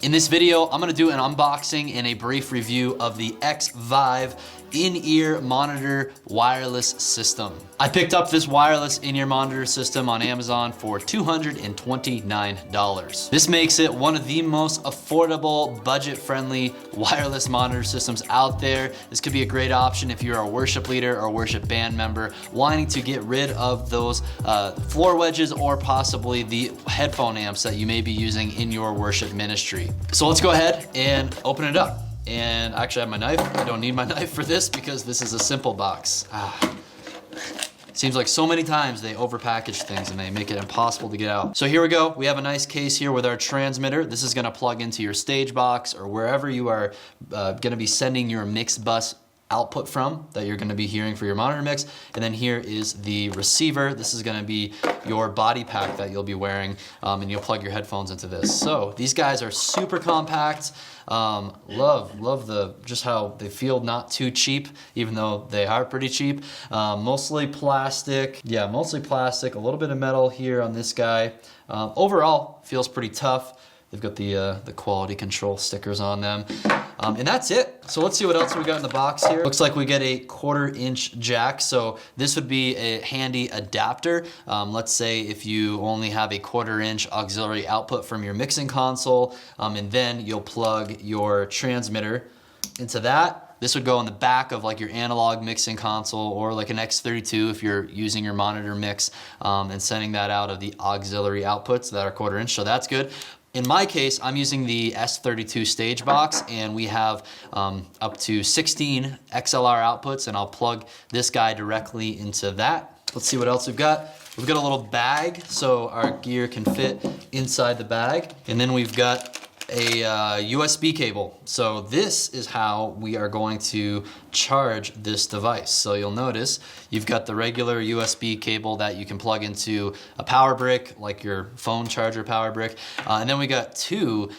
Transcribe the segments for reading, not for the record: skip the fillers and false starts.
In this video, I'm gonna do an unboxing and a brief review of the XVive in-ear monitor wireless system. I picked up this wireless in-ear monitor system on Amazon for $229. This makes it one of the most affordable, budget-friendly wireless monitor systems out there. This could be a great option if you're a worship leader or worship band member wanting to get rid of those floor wedges or possibly the headphone amps that you may be using in your worship ministry. So let's go ahead and open it up. And actually I have my knife. I don't need my knife for this because this is a simple box. Seems like so many times they overpackage things and they make it impossible to get out. So here we go. We have a nice case here with our transmitter. This is gonna plug into your stage box or wherever you are gonna be sending your mix bus output from that you're gonna be hearing for your monitor mix. And then here is the receiver. This is gonna be your body pack that you'll be wearing and you'll plug your headphones into this. So these guys are super compact. Love just how they feel, not too cheap, even though they are pretty cheap. Mostly plastic. Yeah, mostly plastic, a little bit of metal here on this guy. Overall, feels pretty tough. They've got the quality control stickers on them. And that's it. So let's see what else we got in the box here. Looks like we get a 1/4-inch jack. So this would be a handy adapter. Let's say if you only have a 1/4-inch auxiliary output from your mixing console, and then you'll plug your transmitter into that. This would go in the back of like your analog mixing console or like an X32 if you're using your monitor mix and sending that out of the auxiliary outputs that are 1/4-inch. So that's good. In my case, I'm using the S32 stage box and we have up to 16 XLR outputs and I'll plug this guy directly into that. Let's see what else we've got. We've got a little bag so our gear can fit inside the bag. And then we've got a USB cable. So this is how we are going to charge this device. So you'll notice you've got the regular USB cable that you can plug into a power brick, like your phone charger power brick. And then we got two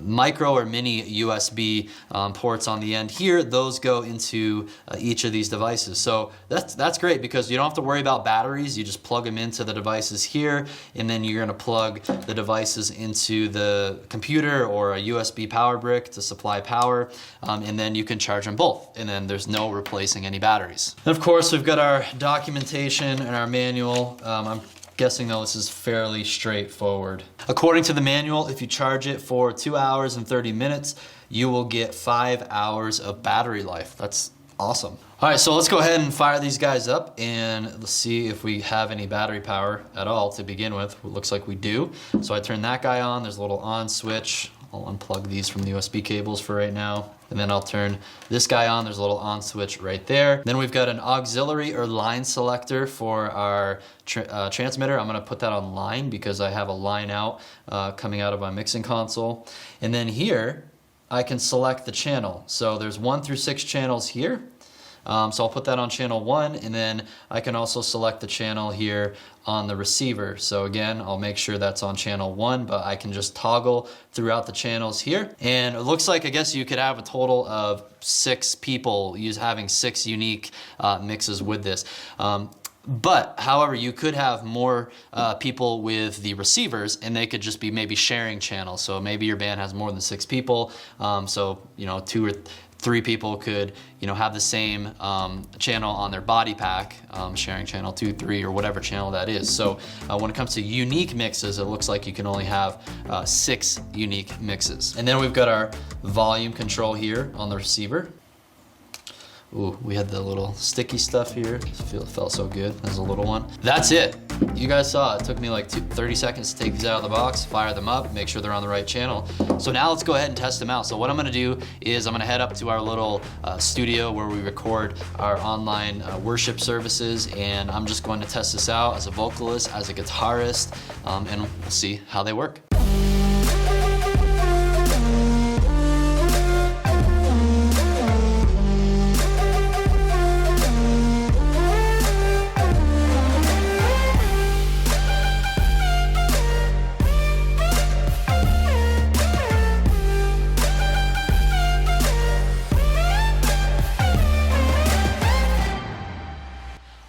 micro or mini USB ports on the end here. Those go into each of these devices. So that's great because you don't have to worry about batteries. You just plug them into the devices here, and then you're gonna plug the devices into the computer or a USB power brick to supply power, and then you can charge them both. And then there's no replacing any batteries. And of course, we've got our documentation and our manual. I'm guessing though this is fairly straightforward. According to the manual, if you charge it for 2 hours and 30 minutes, you will get 5 hours of battery life. That's awesome. All right, so let's go ahead and fire these guys up and let's see if we have any battery power at all to begin with. It looks like we do. So I turn that guy on, there's a little on switch. I'll unplug these from the USB cables for right now. And then I'll turn this guy on. There's a little on switch right there. Then we've got an auxiliary or line selector for our transmitter. I'm gonna put that on line because I have a line out coming out of my mixing console. And then here, I can select the channel. So there's 1 through 6 channels here. So I'll put that on channel 1, and then I can also select the channel here on the receiver. So again, I'll make sure that's on channel 1, but I can just toggle throughout the channels here. And it looks like, I guess you could have a total of 6 people having 6 unique mixes with this. But however, you could have more people with the receivers and they could just be maybe sharing channels. So maybe your band has more than 6 people. So, 2 or 3 people could, have the same channel on their body pack, sharing channel 2, 3, or whatever channel that is. So when it comes to unique mixes, it looks like you can only have 6 unique mixes. And then we've got our volume control here on the receiver. Ooh, we had the little sticky stuff here. It felt so good. There's a little one. That's it. You guys saw it. It took me like 30 seconds to take these out of the box, fire them up, make sure they're on the right channel. So now let's go ahead and test them out. So what I'm gonna do is I'm gonna head up to our little studio where we record our online worship services, and I'm just going to test this out as a vocalist, as a guitarist, and we'll see how they work.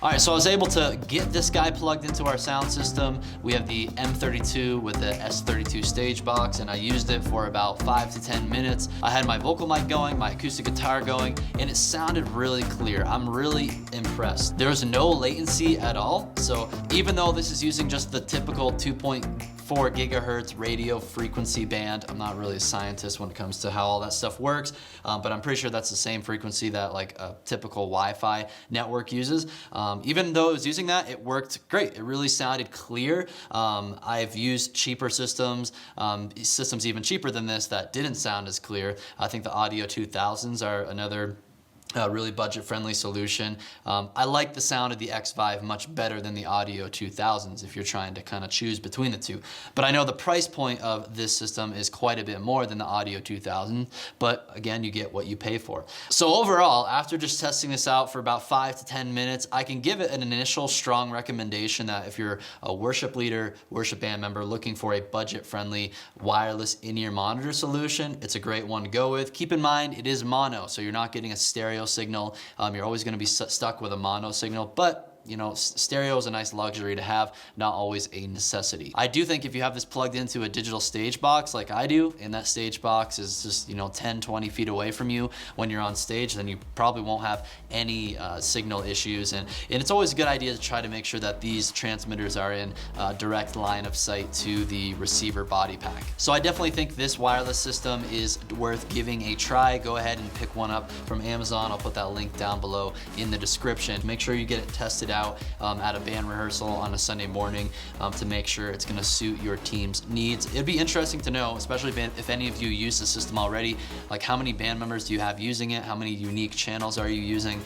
All right, so I was able to get this guy plugged into our sound system. We have the M32 with the S32 stage box, and I used it for about 5 to 10 minutes. I had my vocal mic going, my acoustic guitar going, and it sounded really clear. I'm really impressed. There was no latency at all, so even though this is using just the typical 2.4 gigahertz radio frequency band, I'm not really a scientist when it comes to how all that stuff works, but I'm pretty sure that's the same frequency that like a typical Wi-Fi network uses. Even though it was using that, it worked great. It really sounded clear. I've used cheaper systems, systems even cheaper than this that didn't sound as clear. I think the Audio 2000s are another really budget-friendly solution. I like the sound of the XVive much better than the Audio 2000s if you're trying to kind of choose between the two. But I know the price point of this system is quite a bit more than the Audio 2000, but again, you get what you pay for. So overall, after just testing this out for about 5 to 10 minutes, I can give it an initial strong recommendation that if you're a worship leader, worship band member looking for a budget-friendly wireless in-ear monitor solution, it's a great one to go with. Keep in mind, it is mono, so you're not getting a stereo signal. You're always going to be stuck with a mono signal, but you know, stereo is a nice luxury to have, not always a necessity. I do think if you have this plugged into a digital stage box like I do, and that stage box is just, you know, 10, 20 feet away from you when you're on stage, then you probably won't have any signal issues. And it's always a good idea to try to make sure that these transmitters are in direct line of sight to the receiver body pack. So I definitely think this wireless system is worth giving a try. Go ahead and pick one up from Amazon. I'll put that link down below in the description. Make sure you get it tested out at a band rehearsal on a Sunday morning to make sure it's going to suit your team's needs. It'd be interesting to know, especially if any of you use the system already, like how many band members do you have using it? How many unique channels are you using?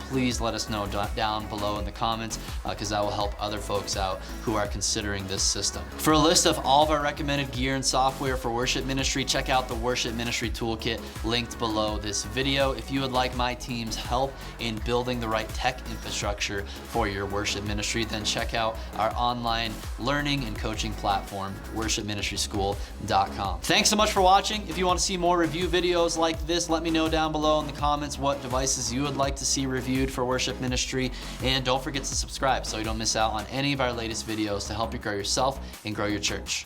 Please let us know down below in the comments because that will help other folks out who are considering this system. For a list of all of our recommended gear and software for worship ministry, check out the Worship Ministry Toolkit linked below this video. If you would like my team's help in building the right tech infrastructure for your worship ministry, then check out our online learning and coaching platform, worshipministryschool.com. Thanks so much for watching. If you want to see more review videos like this, let me know down below in the comments what devices you would like to see reviewed for worship ministry. And don't forget to subscribe so you don't miss out on any of our latest videos to help you grow yourself and grow your church.